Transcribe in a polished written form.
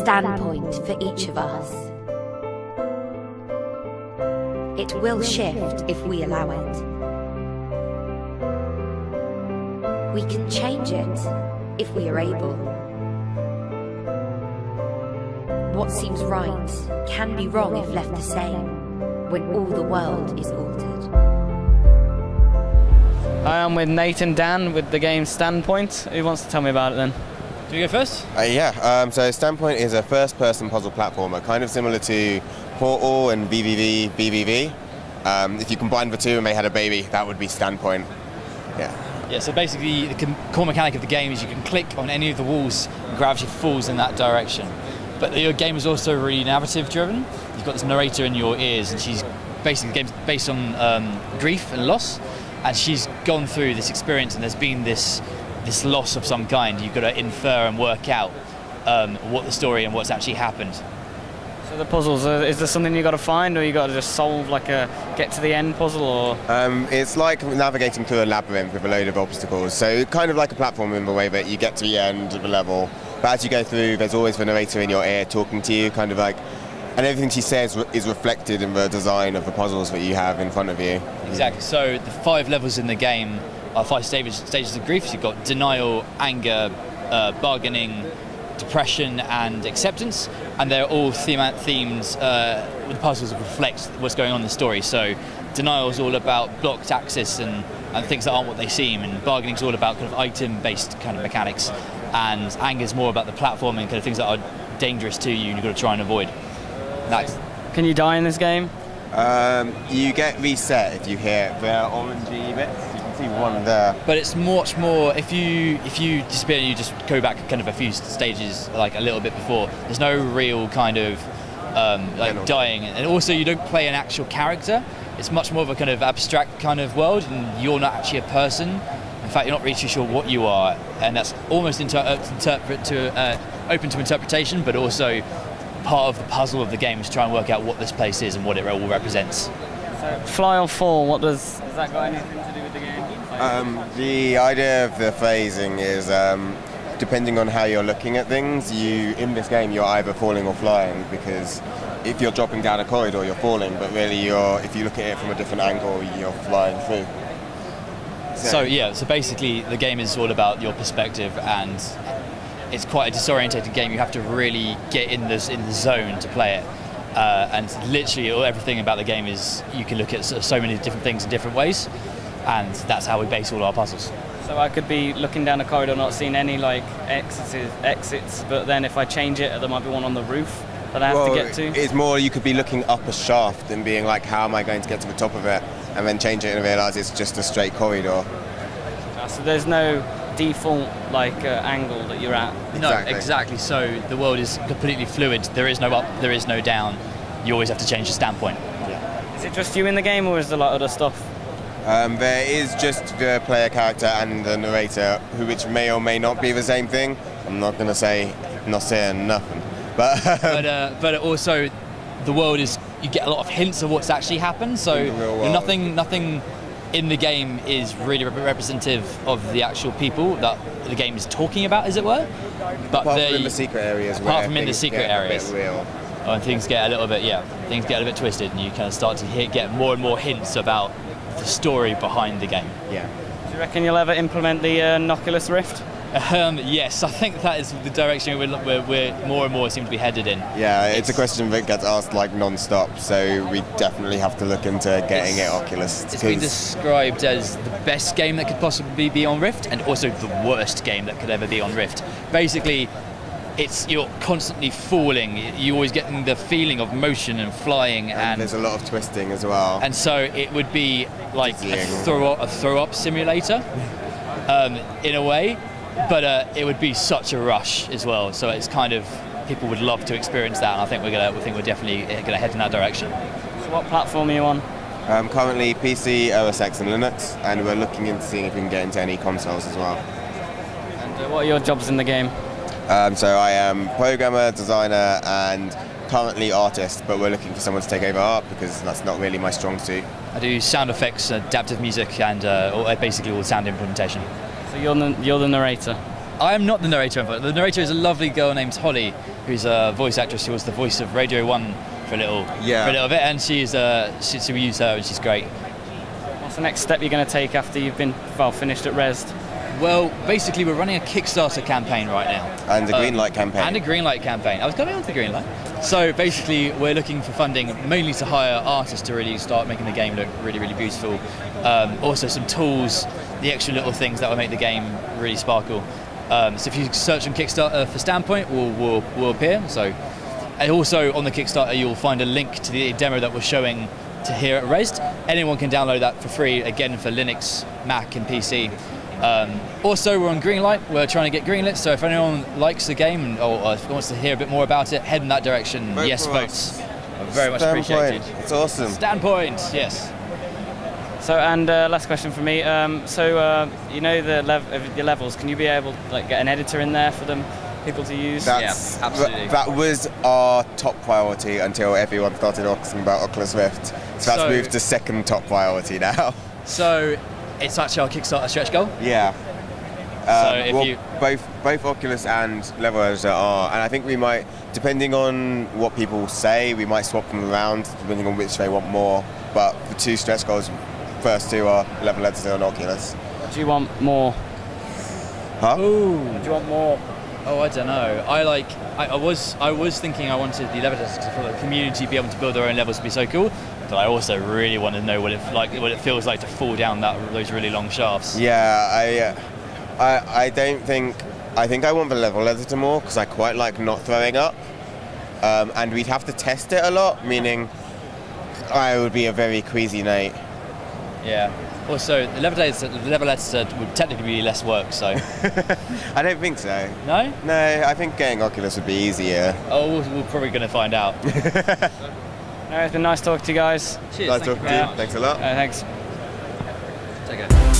standpoint for each of us. It will shift if we allow it. We can change it if we are able. What seems right can be wrong if left the same, when all the world is altered. Hi, I'm with Nate and Dan with the game Standpoint. Who wants to tell me about it then? Do you go first? So Standpoint is a first-person puzzle platformer, kind of similar to Portal and VVV, BVV. If you combine the two and they had a baby, that would be Standpoint. Yeah, so basically the core mechanic of the game is you can click on any of the walls and gravity falls in that direction. But your game is also really narrative driven. You've got this narrator in your ears, and she's basically, the game's based on grief and loss, and she's gone through this experience, and there's been this loss of some kind. You've got to infer and work out what the story and what's actually happened. So the puzzles, is there something you got to find, or you got to just solve like a get to the end puzzle, or? It's like navigating through a labyrinth with a load of obstacles. So kind of like a platform in the way that you get to the end of the level, but as you go through, there's always the narrator in your ear talking to you, kind of like, and everything she says is reflected in the design of the puzzles that you have in front of you. Exactly. So the 5 levels in the game are 5 stages of grief. So you've got denial, anger, bargaining, depression and acceptance, and they're all themed with puzzles that reflect what's going on in the story. So denial is all about blocked access and things that aren't what they seem, and bargaining is all about kind of item-based kind of mechanics, and anger is more about the platforming kind of things that are dangerous to you and you've got to try and avoid. Nice. Can you die in this game? You get reset if you hit the orangey bits. You can see one there. But it's much more, if you disappear and you just go back kind of a few stages, like a little bit before, there's no real kind of dying. And also you don't play an actual character. It's much more of a kind of abstract kind of world, and you're not actually a person. In fact, you're not really too sure what you are, and that's almost open to interpretation, but also part of the puzzle of the game is to try and work out what this place is and what it all represents. So fly or fall, has that got anything to do with the game? The idea of the phasing is depending on how you're looking at things, in this game you're either falling or flying, because if you're dropping down a corridor you're falling, but really if you look at it from a different angle you're flying through. So basically the game is all about your perspective, and it's quite a disorientated game. You have to really get in the zone to play it, and literally everything about the game is you can look at so many different things in different ways, and that's how we base all our puzzles. So I could be looking down a corridor not seeing any like exits, but then if I change it there might be one on the roof that I have to get to? It's more you could be looking up a shaft and being like, how am I going to get to the top of it, and then change it and realise it's just a straight corridor. So there's no default angle that you're at? No, exactly. So the world is completely fluid. There is no up, there is no down. You always have to change the standpoint. Yeah. Is it just you in the game, or is there a lot of other stuff? There is just the player character and the narrator, which may or may not be the same thing. I'm not going to say, not saying nothing. But also, the world is, you get a lot of hints of what's actually happened. So nothing in the game is really representative of the actual people that the game is talking about, as it were. But apart from in the secret areas. Apart from in the secret areas. A bit real. And things get a little bit twisted, and you kind of start to get more and more hints about the story behind the game. Yeah. Do you reckon you'll ever implement the Oculus Rift? Yes, I think that is the direction we're more and more seem to be headed in. Yeah, it's a question that gets asked non-stop, so we definitely have to look into getting it Oculus. It's been described as the best game that could possibly be on Rift, and also the worst game that could ever be on Rift. Basically, you're constantly falling. You're always getting the feeling of motion and flying, and there's a lot of twisting as well. And so it would be like a throw-up simulator, in a way. But it would be such a rush as well. So it's kind of, people would love to experience that, and I think we're definitely gonna head in that direction. So what platform are you on? Currently PC, OS X, and Linux, and we're looking into seeing if we can get into any consoles as well. And what are your jobs in the game? So I am programmer, designer, and currently artist, but we're looking for someone to take over art because that's not really my strong suit. I do sound effects, adaptive music, and basically all sound implementation. So you're the narrator? I am not the narrator. The narrator is a lovely girl named Holly, who's a voice actress who was the voice of Radio 1 for a little bit, and so we use her, and she's great. What's the next step you're going to take after you've been finished at Rezzed? Well, basically, we're running a Kickstarter campaign right now. And a green light campaign. And a green light campaign. I was coming on to the green light. So basically, we're looking for funding mainly to hire artists to really start making the game look really, really beautiful. Also some tools, the extra little things that will make the game really sparkle. So if you search on Kickstarter for Standpoint, we'll appear. So, and also on the Kickstarter, you'll find a link to the demo that we're showing to here at Rezzed. Anyone can download that for free, again, for Linux, Mac, and PC. Also, we're on Greenlight. We're trying to get greenlit, so if anyone likes the game or wants to hear a bit more about it, head in that direction. Yes, votes. Very much appreciated. It's awesome. Standpoint, yes. So, and last question from me. You know your levels. Can you be able to get an editor in there for people to use? Absolutely. That was our top priority until everyone started asking about Oculus Rift. So that's moved to second top priority now. So it's actually our Kickstarter stretch goal. Yeah. So if both Oculus and Level Editor are, and I think we might, depending on what people say, we might swap them around depending on which they want more. But the two stretch goals, first two are Level Editor and Oculus. Do you want more? Huh? Ooh. Do you want more? Oh, I don't know. I was thinking I wanted the level editors for the community to be able to build their own levels to be so cool. But I also really want to know what it feels like to fall down those really long shafts. Yeah, I think I want the level editor more because I quite like not throwing up, and we'd have to test it a lot, meaning I would be a very queasy night. Yeah. Also, the level editor would technically be less work, so. I don't think so. No? No, I think getting Oculus would be easier. Oh, we're probably going to find out. No, it's been nice talking to you guys. Cheers. Nice talking to you. Thanks a lot. Thanks. Take care.